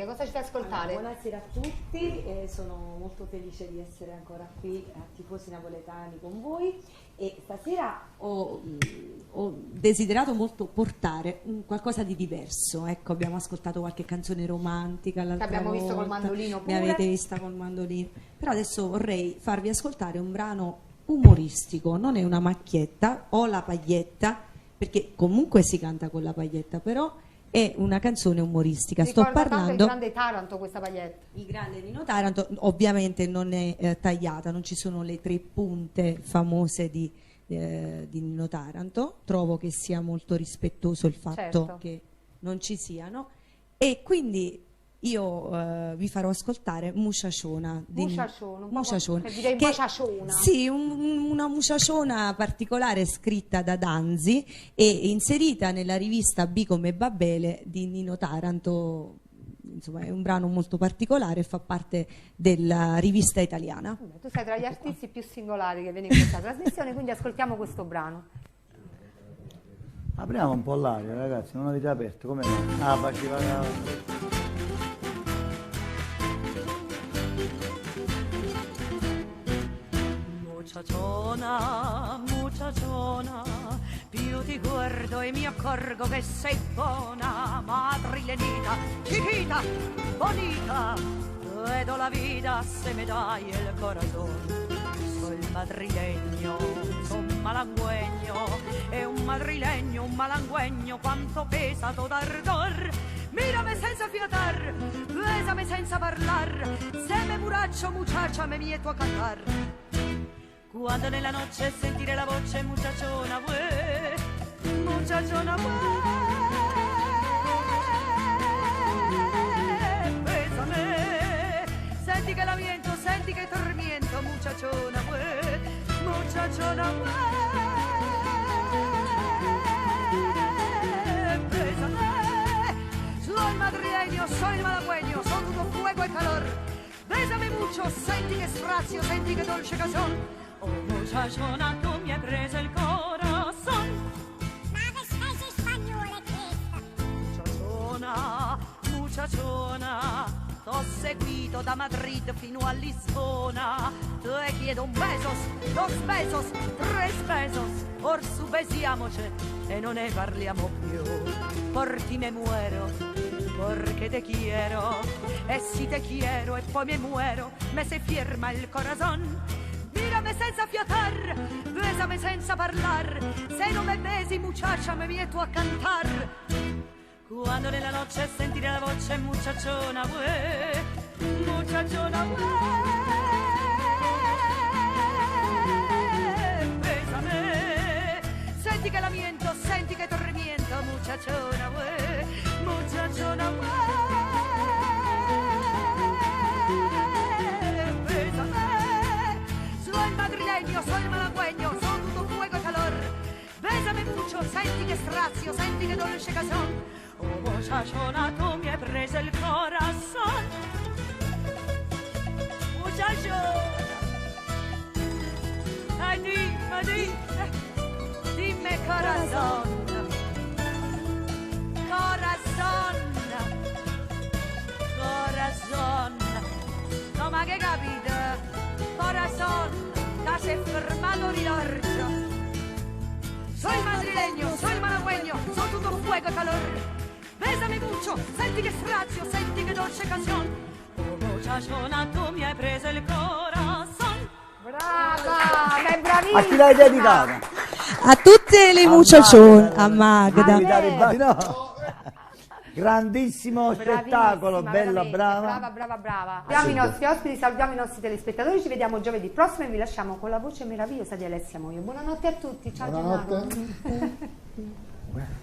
Che cosa ci fai ascoltare? Allora, buonasera a tutti, sono molto felice di essere ancora qui a Tifosi Napoletani con voi e stasera ho desiderato molto portare qualcosa di diverso. Ecco, abbiamo ascoltato qualche canzone romantica l'altra volta. Abbiamo visto col mandolino pure. Mi avete vista col mandolino. Però adesso vorrei farvi ascoltare un brano umoristico, non è una macchietta, ho la paglietta, perché comunque si canta con la paglietta, però è una canzone umoristica. Ricorda Sto parlando tanto il grande Taranto, questa paglietta. il grande Nino Taranto, ovviamente non è tagliata, non ci sono le 3 punte famose di Nino Taranto. Trovo che sia molto rispettoso il fatto Certo. che non ci siano, e quindi io vi farò ascoltare Muchaciona di Muchaciona, direi che- Muchaciona. sì, una muchaciona particolare scritta da Danzi e inserita nella rivista B come Babele di Nino Taranto. Insomma, è un brano molto particolare e fa parte della rivista italiana. Tu sei tra gli artisti più singolari che viene in questa trasmissione, quindi ascoltiamo questo brano. Apriamo un po' l'aria, ragazzi, non avete aperto, come no? Ah, faceva... Muchachona, muchachona, più ti guardo e mi accorgo che sei buona, madrilenita, chiquita, bonita, vedo la vida se me dai el corazón. Soy madrileño, son malangüeño, e un malangüeño, quanto pesa todo ardor. Mírame senza fiatar, bésame senza parlar, se me buraccio muchacha me mieto a cantar. Quando nella noche sentire la voce muchachona, muchachona, bésame, senti che l'amiento, senti che tormiento, muchachona, muchachona, bésame, soy madrileño, soy malagüeño, son todo fuego y calor, bésame mucho, senti che strazio, senti che dolce canzone. Oh muchachona, tu mi hai preso il corazon. Ma che specie spagnola è questa? Muchachona, muchachona, t'ho seguito da Madrid fino a Lisbona. Te chiedo un besos, 2 besos, 3 besos. Or su besiamoci e non ne parliamo più. Por ti me muero, porque te quiero. E si te quiero e poi me muero, me se firma il corazon. Mírame senza fiatar, bésame senza parlar, se non me besi muchacha me mieto a cantar. Quando nella noche sentire la voce muchachona, muchachona, bésame, senti che lamento, senti che tormento, muchachona, muchachona, soy madrileño, soy malagüeño, son todo fuego y calor. Bésame mucho, senti che strazio, senti che dolce canzone. Oh muchachona, tu mi hai preso il corazon. Muchachona, dimmi corazon. Corazon, no ma che capite? Corazon, che si è fermato risorgio. Soy madrileño, soy malagüeño, soy tutto fuego e calor. Bésame mucho, senti che strazio, senti che dolce canzone. Oh muchachona, tu mi hai preso il corazon. Brava, sei bravissima. A chi l'hai dedicata? A tutte le muchacione, a Magda. No. Grandissimo spettacolo, bella, brava. Brava. Salutiamo i nostri ospiti, salutiamo i nostri telespettatori, ci vediamo giovedì prossimo e vi lasciamo con la voce meravigliosa di Alessia Moio. Buonanotte a tutti, ciao Gennaro. Vai.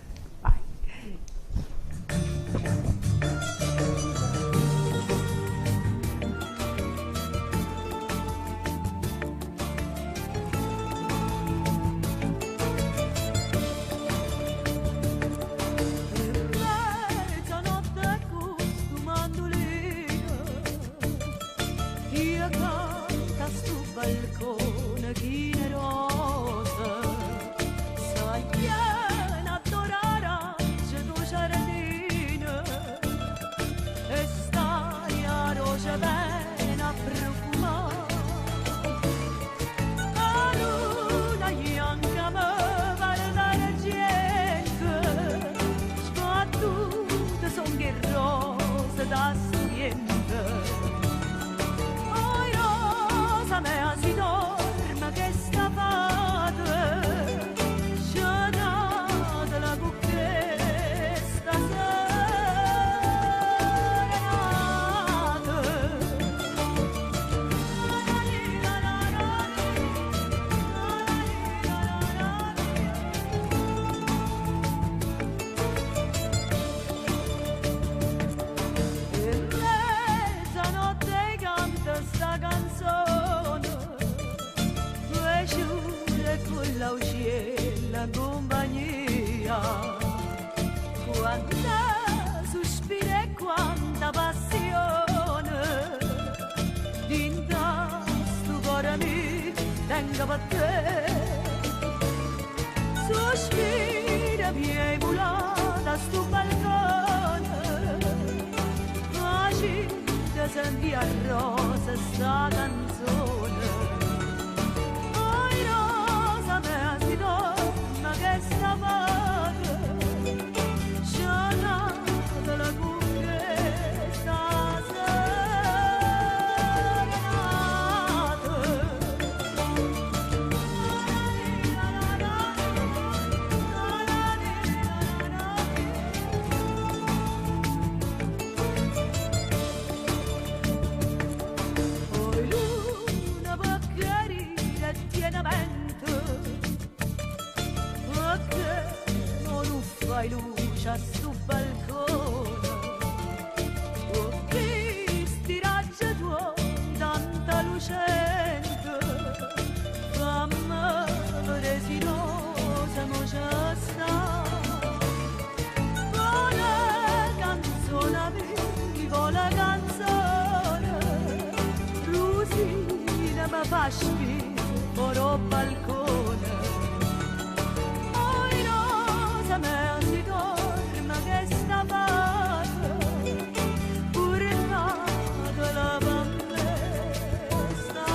Balcone, chine rosa, sai piena adorata. da niente. Oi rosa mea si dorme che sta fate, scenate la cucchetta sta canzone, due giure con l'aucella in compagnia, quanta sospira e quanta passione, dinta sto cuore mi tengo per te, sospira miei volata sto balcone, senti a rosa sta canzone. Oi rosa mea si torna che sta fate, scenate la cucchetta fai luce a sto balcone, oh Cristi raggi tuoi tanta lucente, fammi desiderosa mo c'è sta, con la canzone vivo la canzone, Rusina mi fa spiro al balcone. Mea si torna che sta fate, pure nata la bambina sta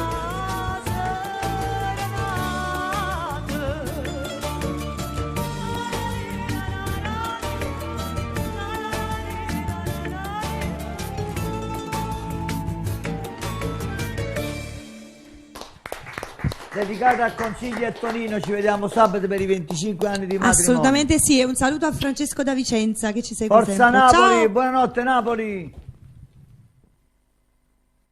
Dedicata a Consigli e Tonino, ci vediamo sabato per i 25 anni di matrimonio. Assolutamente sì, e un saluto a Francesco da Vicenza che ci segue Forza sempre. Napoli, Ciao! buonanotte Napoli!